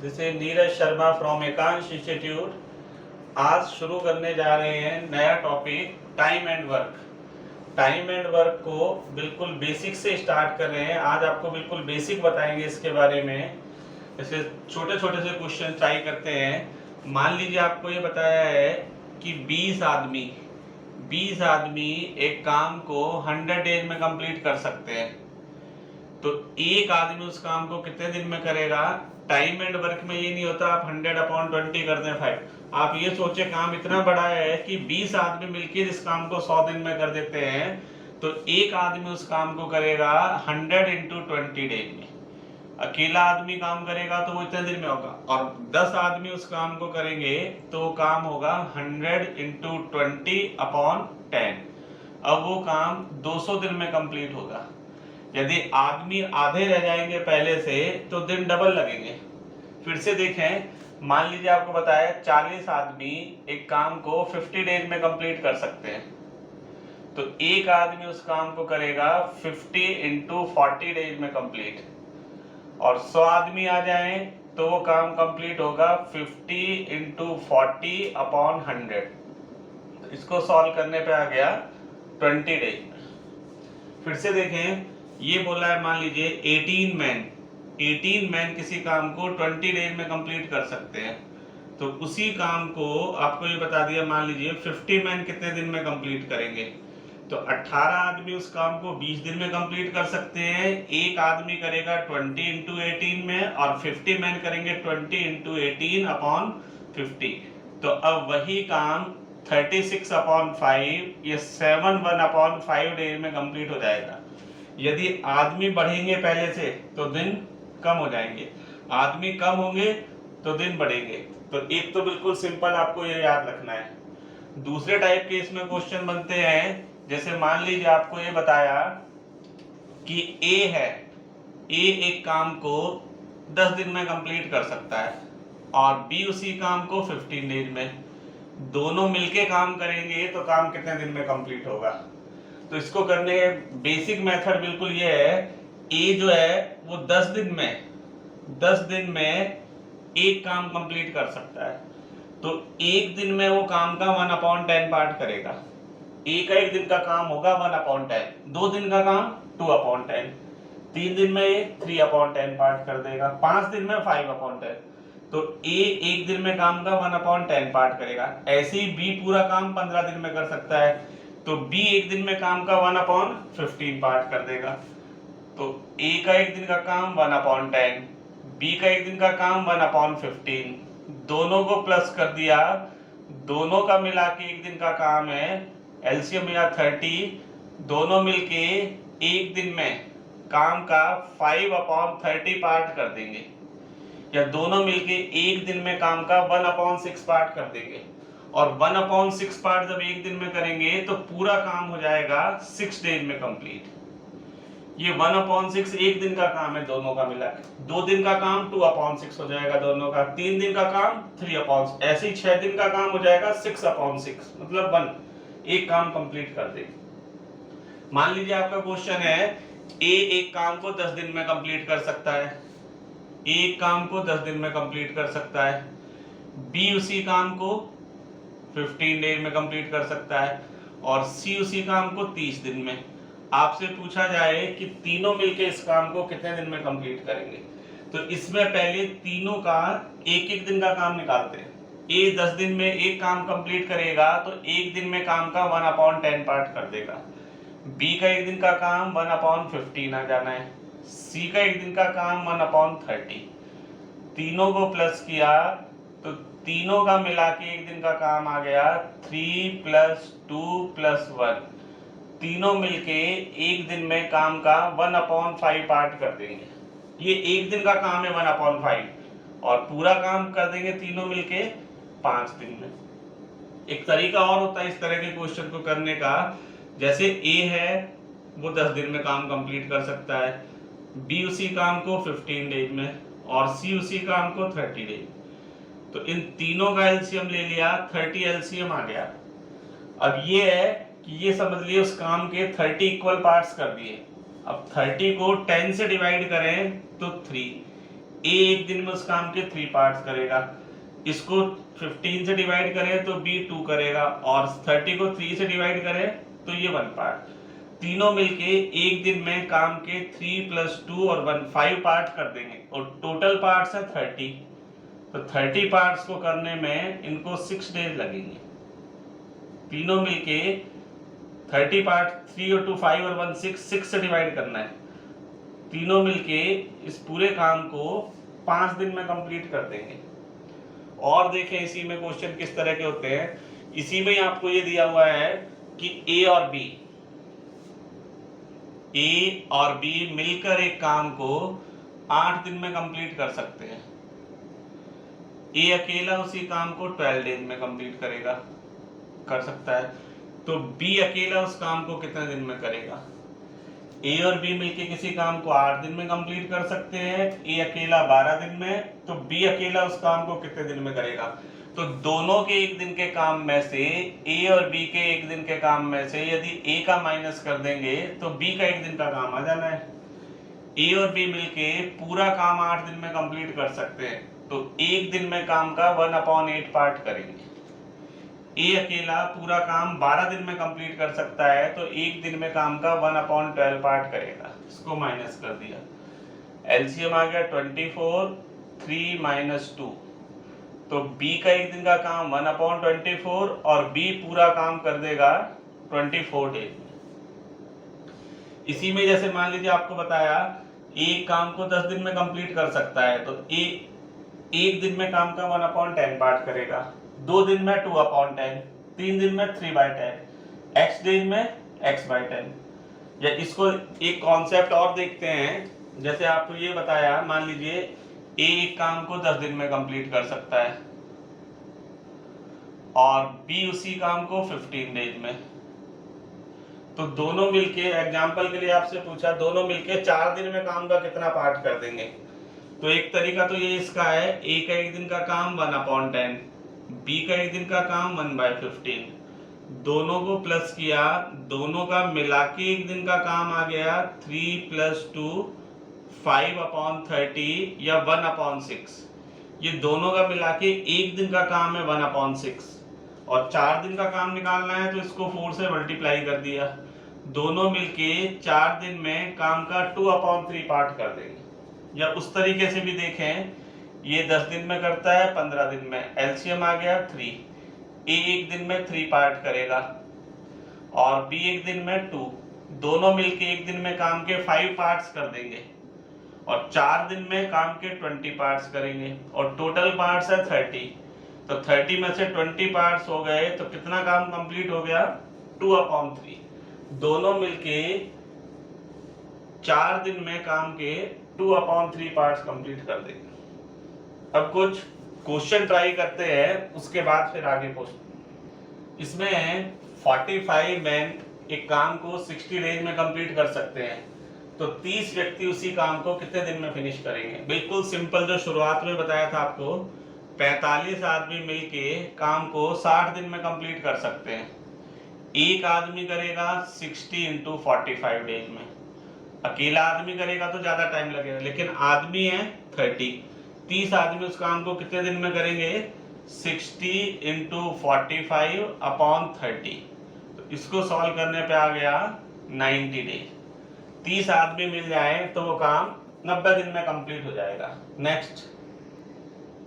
This is Neeraj Sharma from Ekansh institute. आज शुरू करने जा रहे हैं नया topic time and work. Time and work को बिल्कुल बेसिक से स्टार्ट कर रहे हैं। आज आपको बिल्कुल बेसिक बताएंगे इसके बारे में। जैसे छोटे छोटे से क्वेश्चन ट्राई करते हैं। मान लीजिए आपको ये बताया है कि 20 आदमी एक काम को 100 डेज में कंप्लीट कर सकते हैं, तो एक आदमी उस काम को कितने दिन में करेगा। टाइम एंड वर्क में ये नहीं होता आप 100/20 कर दें 5। आप ये सोचे काम इतना बड़ा है कि 20 आदमी मिलकर इस काम को 100 दिन में कर देते हैं, तो एक आदमी उस काम को करेगा 100 × 20 डेज में। अकेला आदमी काम करेगा तो वो इतने दिन में होगा, और 10 आदमी उस काम को करेंगे तो वो काम होगा 100 × 20/10। अब वो काम 200 दिन में कंप्लीट होगा। यदि आदमी आधे रह जाएंगे पहले से तो दिन डबल लगेंगे। फिर से देखें, मान लीजिए आपको बताया 40 आदमी एक काम को 50 डेज में कंप्लीट कर सकते हैं, तो एक आदमी उस काम को करेगा 50 × 40 डेज में कंप्लीट। और 100 आदमी आ जाएं तो वो काम कंप्लीट होगा 50 × 40/100। तो इसको सॉल्व करने पे आ गया 20 डेज में। फिर से देखें, ये बोला है मान लीजिए 18 मैन किसी काम को 20 डेज में कंप्लीट कर सकते हैं, तो उसी काम को आपको ये बता दिया मान लीजिए 50 मैन कितने दिन में कंप्लीट करेंगे। तो 18 आदमी उस काम को 20 दिन में कंप्लीट कर सकते हैं। एक आदमी करेगा 20 × 18 में, और 50 मैन करेंगे 20 × 18/50। तो अब वही काम 36/5 या 7/1/5 डेज में कंप्लीट हो जाएगा। यदि आदमी बढ़ेंगे पहले से तो दिन कम हो जाएंगे, आदमी कम होंगे तो दिन बढ़ेंगे। तो एक तो बिल्कुल सिंपल आपको ये याद रखना है। दूसरे टाइप के इसमें क्वेश्चन बनते हैं, जैसे मान लीजिए आपको ये बताया कि ए है, ए एक काम को 10 दिन में कंप्लीट कर सकता है और बी उसी काम को 15 डेज में। दोनों मिलके काम करेंगे तो काम कितने दिन में कंप्लीट होगा। तो इसको करने बेसिक मेथड बिल्कुल ये है, ए जो है वो 10 दिन में एक काम कंप्लीट कर सकता है, तो एक दिन में वो काम का 1/10 पार्ट करेगा। ए का एक दिन का काम होगा 1/10, 2 दिन का काम 2/10, 3 दिन में 3/10 पार्ट कर देगा, 5 दिन में 5/10। तो ए एक दिन में काम का 1/10 पार्ट करेगा। ऐसे ही बी पूरा काम 15 दिन में कर सकता है, तो बी एक दिन में काम का 1/15 पार्ट कर देगा। तो ए का एक दिन का काम 1/10, बी का एक दिन का काम 1/15, दोनों को प्लस कर दिया, दोनों का मिला के एक दिन का काम है, एलसीएम या 30, दोनों मिलके एक दिन में काम का 5/30 पार्ट कर देंगे, या दोनों मिलके एक दिन में काम का 1/6 पार्ट कर देंगे। और 1/6 पार्ट जब एक दिन में करेंगे तो पूरा काम हो जाएगा 6 डेज में कंप्लीट। ये 1/6 एक दिन का काम है दोनों का मिला के, 2 दिन का काम 2/6 हो जाएगा दोनों का, 3 दिन का काम 3/6, ऐसे ही 6 दिन का काम हो जाएगा 6/6, मतलब 1 एक काम कंप्लीट कर देंगे। मान लीजिए आपका क्वेश्चन है ए एक काम को 10 दिन में कंप्लीट कर सकता है, एक काम को 10 दिन में कंप्लीट कर सकता है, बी उसी काम को 15 डेज में कंप्लीट कर सकता है, और सी उसी काम को 30 दिन में। आपसे पूछा जाए कि तीनों मिलके इस काम को कितने दिन में कंप्लीट करेंगे, तो इसमें पहले तीनों का एक एक दिन का काम निकालते हैं। ए 10 दिन में एक काम कंप्लीट करेगा तो एक दिन में काम का 1/10 पार्ट कर देगा। बी का एक दिन का काम 1/15 आ जाना है, सी का एक दिन का काम 1/30, तीनों को प्लस किया तो तीनों का मिला के एक दिन का काम आ गया 3 + 2 + 1, तीनों मिलके एक दिन में काम का 1/5 पार्ट कर देंगे। ये एक दिन का काम है 1/5, और पूरा काम कर देंगे तीनों मिलके 5 दिन में। एक तरीका और होता है इस तरह के क्वेश्चन को करने का, जैसे ए है वो 10 दिन में काम कंप्लीट कर सकता है, बी उसी काम को 15 डेज में, और सी उसी काम को 30 डेज। तो इन तीनों का एलसीएम ले लिया, 30 एलसीएम आ गया। अब ये है कि ये समझ लिए उस काम के 30 इक्वल पार्ट्स कर दिए। अब 30 को 10 से डिवाइड करें तो 3, ए एक दिन में उस काम के 3 पार्ट्स करेगा, इसको 15 से डिवाइड करें तो बी 2 करेगा, और 30 को 3 से डिवाइड करें तो ये 1 पार्ट। तीनों मिलके एक दिन में काम के 3 + 2 और 1 5 पार्ट कर देंगे, और टोटल पार्ट्स है 30। तो 30 पार्ट्स को करने में इनको 6 डेज लगेंगे। तीनों मिलके 30 पार्ट, 3 और 2 5 और 1 6 से डिवाइड करना है। तीनों मिलके इस पूरे काम को 5 दिन में कंप्लीट कर देंगे। और देखें इसी में क्वेश्चन किस तरह के होते हैं। इसी में आपको ये दिया हुआ है कि ए और बी मिलकर एक काम को 8 दिन में कंप्लीट कर सकते हैं। ए अकेला उसी काम को 12 डेज में कंप्लीट कर सकता है। तो बी अकेला उस काम को कितने दिन में करेगा? ए और बी मिलके किसी काम को 8 दिन में कंप्लीट कर सकते हैं, ए अकेला 12 दिन में, तो बी अकेला उस काम को कितने दिन में करेगा? तो दोनों के एक दिन के काम में से, ए और बी के एक दिन के काम में से यदि ए का माइनस कर देंगे तो बी का एक दिन का काम आ जाना है। ए और बी मिलके पूरा काम 8 दिन में कंप्लीट कर सकते हैं, तो एक दिन में काम का 1/8 पार्ट करेंगे। ए अकेला पूरा काम 12 दिन में कंप्लीट कर सकता है, तो एक दिन में काम का 1/12 पार्ट करेगा। इसको माइनस कर दिया, एलसीएम आ गया 24, 3 - 2। तो बी का एक दिन का काम 1/24 और बी पूरा काम कर देगा 24 डेज में। इसी में जैसे मान लीजिए आपको बताया ए काम को 10 दिन में कंप्लीट कर सकता है, तो ए एक दिन में काम का 1/10 पार्ट करेगा, 2 दिन में 2/10, 3 दिन में 3/10, x डेज में x/10। या इसको एक कॉन्सेप्ट और देखते हैं। जैसे आपको ये बताया, मान लीजिए ए एक काम को 10 दिन में कंप्लीट कर सकता है और बी उसी काम को 15 डेज में। तो दोनों मिलके, एग्जांपल के लिए आपसे पूछा, दोनों मिलके 4 दिन में काम का कितना पार्ट कर देंगे? तो एक तरीका तो ये इसका है, ए का एक दिन का काम 1/10, बी का एक दिन का काम 1/15, दोनों को प्लस किया, दोनों का मिला के एक दिन का काम आ गया 3 + 2 5/30 या 1/6। ये दोनों का मिला के एक दिन का काम है 1/6, और 4 दिन का काम निकालना है तो इसको 4 से मल्टीप्लाई कर दिया। दोनों मिलके 4 दिन में काम का 2/3 पार्ट कर देंगे। या उस तरीके से भी देखें, ये 10 दिन में करता है, 15 दिन में, एलसीएम आ गया 3। ए एक दिन में 3 पार्ट करेगा और बी एक दिन में 2, दोनों मिलके एक दिन में काम के 5 पार्ट्स कर देंगे, और 4 दिन में काम के 20 पार्ट्स करेंगे, और टोटल पार्ट्स है 30। तो 30 में से 20 पार्ट्स हो गए तो कितना काम कंप्लीट हो गया? 2/3। दोनों मिलके 4 दिन में काम के 2/3 पार्ट्स कंप्लीट कर देंगे। अब कुछ क्वेश्चन ट्राई करते हैं, उसके बाद फिर आगे क्वेश्चन। इसमें 45 मैन एक काम को 60 डेज में कंप्लीट कर सकते हैं, तो 30 व्यक्ति उसी काम को कितने दिन में फिनिश करेंगे? बिल्कुल सिंपल, जो शुरुआत में बताया था आपको, 45 आदमी मिलके काम को 60 दिन में कंप्लीट कर सकते हैं। एक आदमी करेगा 60 × 45 डेज में, अकेला आदमी करेगा तो ज्यादा टाइम लगेगा, लेकिन आदमी है 30 आदमी उस काम को कितने दिन में करेंगे? 60 × 45/30। तो इसको सॉल्व करने पे आ गया 90 डेज। 30 आदमी मिल जाए तो वो काम 90 दिन में कंप्लीट हो जाएगा। नेक्स्ट,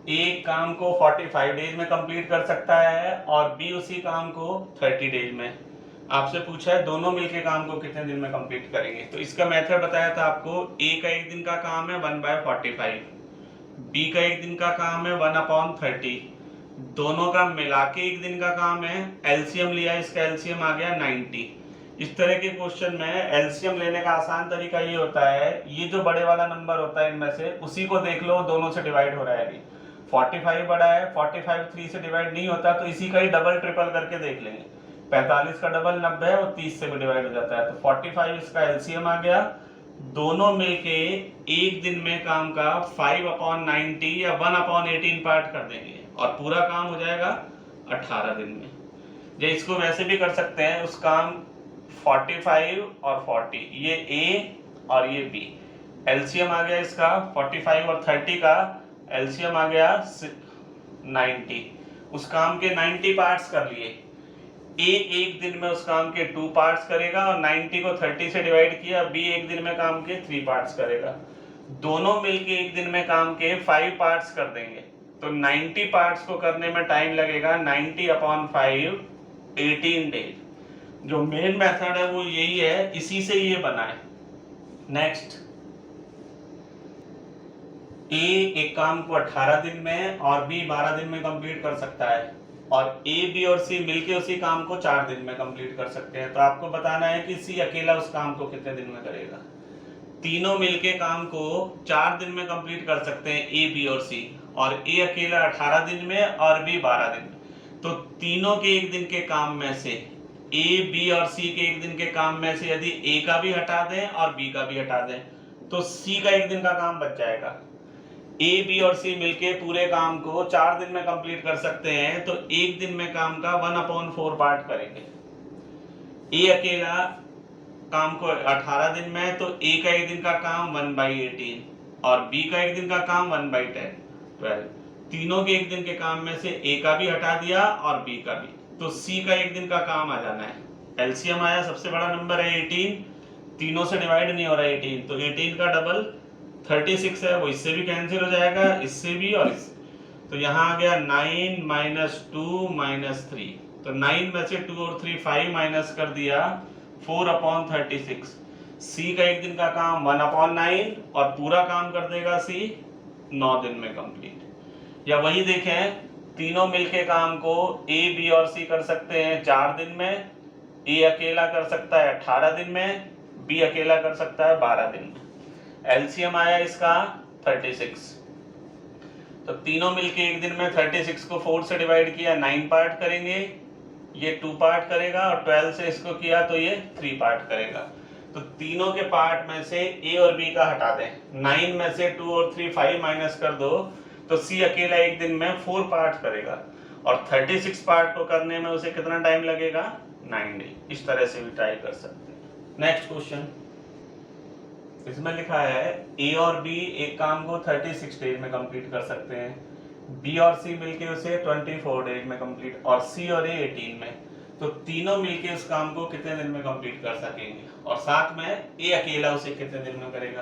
एक काम को 45 डेज में कंप्लीट कर सकता है और बी उसी काम को 30 डेज में। आपसे पूछा है दोनों मिलके काम को कितने दिन में कंप्लीट करेंगे, तो इसका मेथड बताया था आपको। ए का एक दिन का काम है 1/45, बी का एक दिन का काम है 1/30, दोनों का मिला के एक दिन का काम है। एलसीएम लिया, इसका एलसीएम आ गया 90। इस तरह के क्वेश्चन में एलसीएम लेने का आसान तरीका ये होता है, ये जो बड़े वाला नंबर होता है इनमें से उसी को देख लो दोनों से डिवाइड हो रहा है। अभी 45 बड़ा है, 45 3 से डिवाइड नहीं होता, तो इसी का ही डबल ट्रिपल करके देख लेंगे। 45 का डबल 90 है और 30 से भी डिवाइड हो जाता है, तो 45 इसका एलसीएम आ गया। दोनों मिलके एक दिन में काम का 5/90 या 1/18 पार्ट कर देंगे और पूरा काम हो जाएगा 18 दिन में। या इसको वैसे भी कर सकते हैं, उस काम 45 और 40, ये ए और ये बी, एलसीएम आ गया इसका 45 और 30 का एलसीएम आ गया 90। उस काम के 90 पार्ट्स कर लिए। ए एक दिन में उस काम के 2 पार्ट्स करेगा और 90 को 30 से डिवाइड किया। बी एक दिन में काम के 3 पार्ट्स करेगा। दोनों मिलके एक दिन में काम के 5 पार्ट्स कर देंगे। तो 90 पार्ट्स को करने में टाइम लगेगा 90/5 18 डेज। जो मेन मेथड है वो यही है, इसी से ये बना है। नेक्स्ट, ए एक काम को 18 दिन में और बी 12 दिन में कंप्लीट कर सकता है, और ए बी और सी मिलके उसी काम को 4 दिन में कंप्लीट कर सकते हैं। तो आपको बताना है कि सी अकेला उस काम को कितने दिन में करेगा। तीनों मिलके काम को 4 दिन में कंप्लीट कर सकते हैं, ए बी और सी, और ए अकेला 18 दिन में और बी 12 दिन में। तो तीनों के एक दिन के काम में से, ए बी और सी के एक दिन के काम में से यदि ए का भी हटा दें और बी का भी हटा दें तो सी का एक दिन का काम बच जाएगा। ए बी और सी मिलके पूरे काम को 4 दिन में कंप्लीट कर सकते हैं, तो एक दिन में काम का 1/4 पार्ट करेंगे। ए अकेला काम को 18 दिन में, तो ए का एक दिन का काम 1/18 और बी का एक दिन का काम 1/10 12। तीनों के एक दिन के काम में से ए का भी हटा दिया और बी का भी, तो सी का एक दिन का काम आ जाना है। एलसीएम आया, सबसे बड़ा नंबर है 18, तीनों से डिवाइड नहीं हो रहा है 18, तो 18 का डबल 36 है, वो इससे भी कैंसिल हो जाएगा, इससे भी और इससे। तो यहाँ आ गया 9 - 2 - 3, तो 9 में से 2 और 3 5 माइनस कर दिया 4/36। सी का एक दिन का काम 1/9 और पूरा काम कर देगा सी 9 दिन में कंप्लीट। या वही देखें, तीनों मिलके काम को ए बी और सी कर सकते हैं 4 दिन में, ए अकेला कर सकता है 18 दिन में, बी अकेला कर सकता है 12 दिन में। एलसीएम आया इसका 36। तो तीनों मिलके एक दिन में 36 को 4 से डिवाइड किया, 9 पार्ट करेंगे, ये 2 पार्ट करेगा, और 12 से इसको किया तो ये 3 पार्ट करेगा। तो तीनों के पार्ट में से ए और बी का हटा दें, 9 में से 2 और 3 5 माइनस कर दो, तो सी अकेला एक दिन में 4 पार्ट करेगा, और 36 पार्ट को करने में उसे कितना टाइम लगेगा, 9 डे। इस तरह से भी ट्राई कर सकते हैं। नेक्स्ट क्वेश्चन, इसमें लिखा है ए और बी एक काम को 36 डेज में कंप्लीट कर सकते हैं, बी और सी मिलके उसे 24 डेज में कंप्लीट, और सी और ए 18 में। तो तीनों मिलके उस काम को कितने दिन में कंप्लीट कर सकेंगे, और साथ में ए अकेला उसे कितने दिन में करेगा।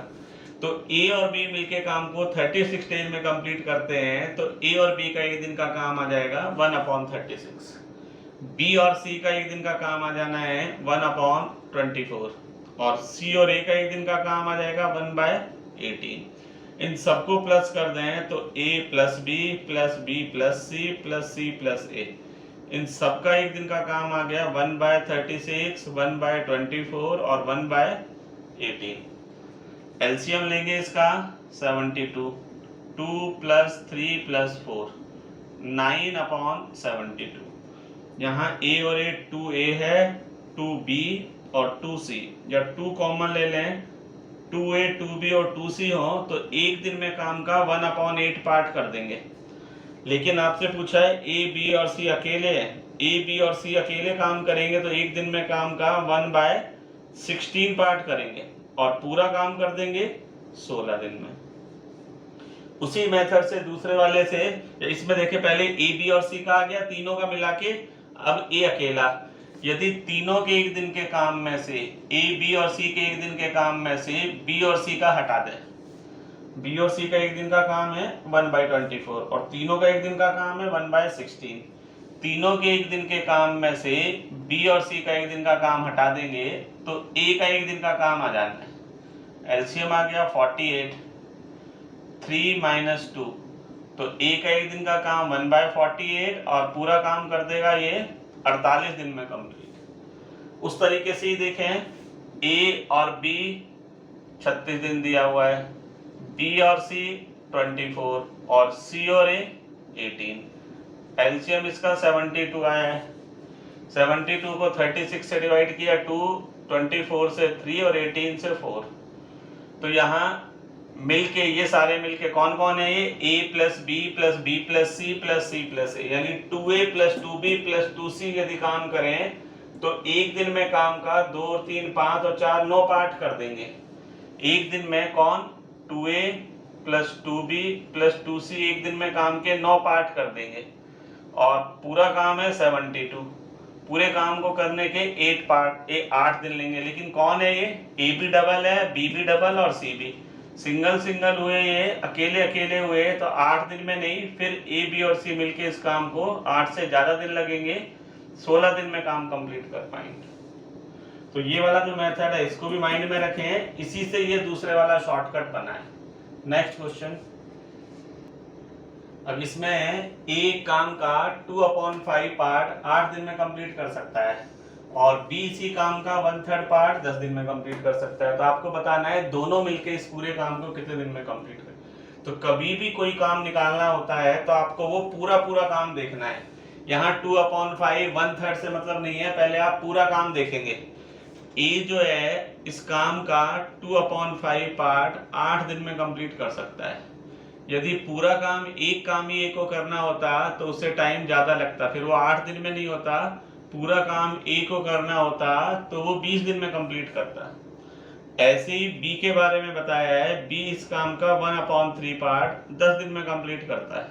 तो ए और बी मिलके काम को 36 डेज में कंप्लीट करते हैं, तो ए और बी का एक दिन का काम आ जाएगा 1/36। बी और सी का एक दिन का काम आ जाना है 1/24, और सी और ए का एक दिन का काम आ जाएगा 1/18। इन सबको प्लस कर दें तो a + b + b + c + c + a, इन सबका एक दिन का काम आ गया 1/36, 1/24 और 1/18। एलसीएम लेंगे इसका 72, 2 + 3 + 4 9/72। यहाँ a और a 2a है, 2b और 2c, जब 2 कॉमन ले लें, 2a 2b और 2c हो तो एक दिन में काम का 1/8 पार्ट कर देंगे। लेकिन आपसे पूछा है a b और c अकेले हैं, a b और c अकेले काम करेंगे तो एक दिन में काम का 1/16 पार्ट करेंगे, और पूरा काम कर देंगे 16 दिन में। उसी मेथड से दूसरे वाले से, इसमें देखिए पहले a b और c का आ गया तीनों का मिला के, अब a अकेला। यदि तीनों के एक दिन के काम में से ए बी और सी के एक दिन के काम में से बी और सी का हटा दें, बी और सी का एक दिन का काम है 1/24 और तीनों का एक दिन का काम है 1/16। तीनों के एक दिन के काम में से बी और सी का एक दिन का काम हटा देंगे तो ए का एक दिन का काम आ जाना है। एलसीएम आ गया 48, 3 - 2, तो ए का एक दिन का काम 1/48 और पूरा काम कर देगा ये 48 दिन में कंप्लीट। उस तरीके से ही देखें, ए और बी 36 दिन दिया हुआ है, बी और सी 24 और सी और ए 18। एलसीएम इसका 72 आया है। 72 को 36 से डिवाइड किया, 2, 24 से 3 और 18 से 4। तो यहाँ मिलके ये सारे मिलके कौन कौन है, ये a + b + b + c + c + a, यानी 2a + 2b + 2c यदि काम करें तो एक दिन में काम का 2, 3, 5 और 4 9 पार्ट कर देंगे। एक दिन में कौन 2A plus 2B plus 2C एक दिन में काम के 9 पार्ट कर देंगे और पूरा काम है 72। पूरे काम को करने के 8 पार्ट 8 दिन लेंगे। लेकिन कौन है ये? ए भी डबल है, बी भी डबल और सी भी। सिंगल सिंगल हुए, ये अकेले अकेले हुए तो 8 दिन में नहीं, फिर ए बी और सी मिलके इस काम को 8 से ज्यादा दिन लगेंगे, 16 दिन में काम कंप्लीट कर पाएंगे। तो ये वाला जो मेथड है इसको भी माइंड में रखें, इसी से ये दूसरे वाला शॉर्टकट बना है। Next question. अब इसमें एक काम का 2/5 पार्ट 8 दिन में कंप्लीट कर सकता है और बी इसी काम का 1/3 पार्ट 10 दिन में कंप्लीट कर सकता है। तो आपको बताना है दोनों मिलके इस पूरे काम को कितने दिन में कंप्लीट करें। तो कभी भी कोई काम निकालना होता है तो आपको वो पूरा पूरा काम देखना है। यहाँ 2/5 1/3 से मतलब नहीं है, पहले आप पूरा काम देखेंगे। ए जो है इस काम का 2/5 पार्ट 8 दिन में कंप्लीट कर सकता है। यदि पूरा काम एक काम ही एक को करना होता तो उससे टाइम ज्यादा लगता, फिर वो 8 दिन में नहीं होता। पूरा काम एक को करना होता तो वो 20 दिन में कंप्लीट करता। ऐसे ही बी के बारे में बताया है, बी इस काम का 1/3 पार्ट 10 दिन में कंप्लीट करता है।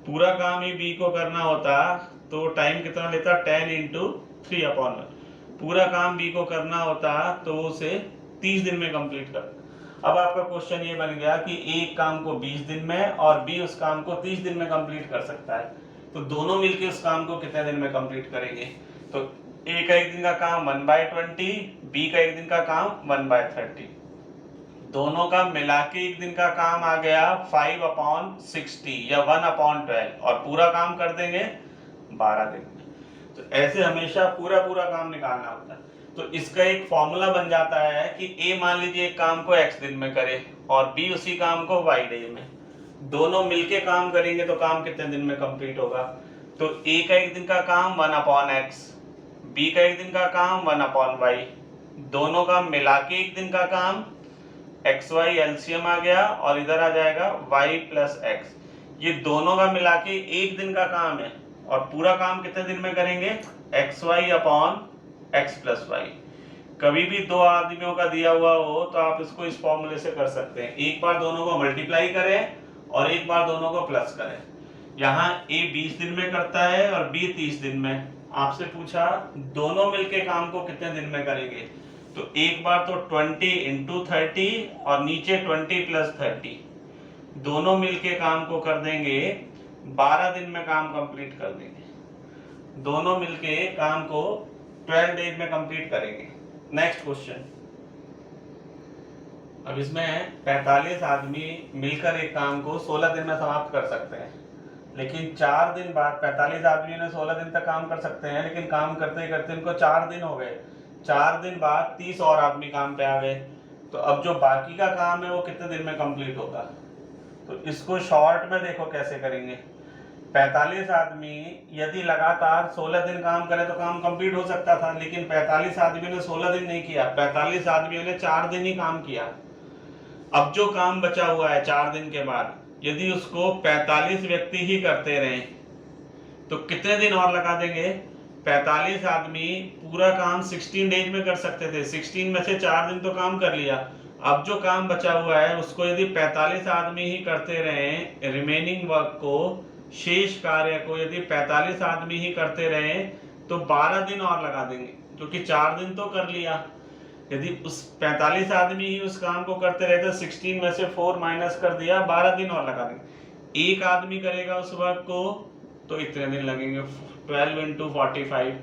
पूरा काम ही बी को करना होता तो टाइम कितना लेता? 10 × 3/1। पूरा काम बी को करना होता तो उसे 30 दिन में कंप्लीट करता। अब आपका क्वेश्चन ये बन गया कि एक काम को 20 दिन में और बी उस काम को 30 दिन में कंप्लीट कर सकता है, तो दोनों मिलके उस काम को कितने दिन में कंप्लीट करेंगे? तो ए का एक दिन का काम 1/20, बी का एक दिन का काम 1/30। दोनों का मिला के एक दिन का काम आ गया 5/60 या 1/12 और पूरा काम कर देंगे 12 दिन में। तो ऐसे हमेशा पूरा पूरा काम निकालना होता है। तो इसका एक फॉर्मूला बन जाता है कि ए मान लीजिए एक काम को x दिन में करे और बी उसी काम को y डे में, दोनों मिलके काम करेंगे तो काम कितने दिन में कंप्लीट होगा? तो ए का एक दिन का काम 1/x, बी का एक दिन का काम 1/y, दोनों का मिला के एक दिन का काम xy एलसीएम आ गया और इधर आ जाएगा y + x। ये दोनों का मिला के एक दिन का काम है और पूरा काम कितने दिन में करेंगे? xy/x + y। कभी भी दो आदमियों का दिया हुआ हो तो आप इसको इस फॉर्मूले से कर सकते हैं, एक बार दोनों को मल्टीप्लाई करें और एक बार दोनों को प्लस करें। यहाँ a 20 दिन में करता है और b 30 दिन में। आपसे पूछा दोनों मिलके काम को कितने दिन में करेंगे, तो एक बार तो 20 × 30 और नीचे 20 + 30, दोनों मिलके काम को कर देंगे 12 दिन में काम कंप्लीट कर देंगे। दोनों मिलके काम को 12 डेज में कंप्लीट करेंगे। Next question. अब इसमें 45 आदमी मिलकर एक काम को 16 दिन में समाप्त कर सकते हैं, लेकिन 4 दिन बाद 45 आदमियों ने 16 दिन तक काम कर सकते हैं, लेकिन काम करते करते इनको 4 दिन हो गए। 4 दिन बाद 30 और आदमी काम पे आ गए, तो अब जो बाकी का काम है वो कितने दिन में कंप्लीट होगा? तो इसको शॉर्ट में देखो कैसे करेंगे। 45 आदमी यदि लगातार 16 दिन काम करे तो काम कंप्लीट हो सकता था, लेकिन 45 आदमियों ने 16 दिन नहीं किया, 45 आदमियों ने 4 दिन ही काम किया। अब जो काम बचा हुआ है 4 दिन के बाद, यदि उसको 45 व्यक्ति ही करते रहे तो कितने दिन और लगा देंगे? 45 आदमी पूरा काम 16 डेज में कर सकते थे, 16 में से 4 दिन तो काम कर लिया। अब जो काम बचा हुआ है उसको यदि 45 आदमी ही करते रहे, रिमेनिंग वर्क को, शेष कार्य को यदि 45 आदमी ही करते रहे तो 12 दिन और लगा देंगे, क्योंकि 4 दिन तो कर लिया। यदि उस 45 आदमी ही उस काम को करते रहे तो 16 में से 4 माइनस कर दिया, 12 दिन और लगा देंगे। एक आदमी करेगा उस वर्क को तो इतने दिन लगेंगे, 12 × 45।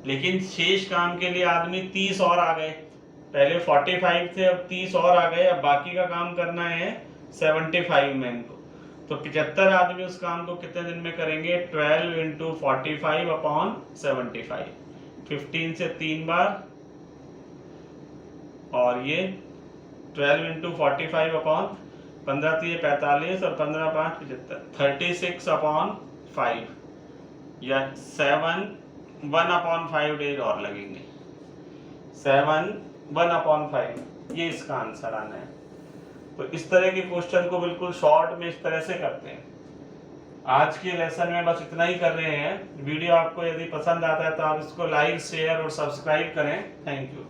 लेकिन शेष काम के लिए आदमी 30 और आ गए, पहले 45 थे अब 30 और आ गए। अब बाकी का काम करना है 75 में इनको, तो 75 आदमी उस काम को कितने दिन में करेंगे? 12 × 45/75, 15 से 3 बार, और ये 12 × 45/15 3 45 और 15 5 75, 36/5 या 1/5 डेज और लगेंगे। 1/5 ये इसका आंसर आना है। तो इस तरह के क्वेश्चन को बिल्कुल शॉर्ट में इस तरह से करते हैं। आज के लेसन में बस इतना ही कर रहे हैं। वीडियो आपको यदि पसंद आता है तो आप इसको लाइक, शेयर और सब्सक्राइब करें। Thank you.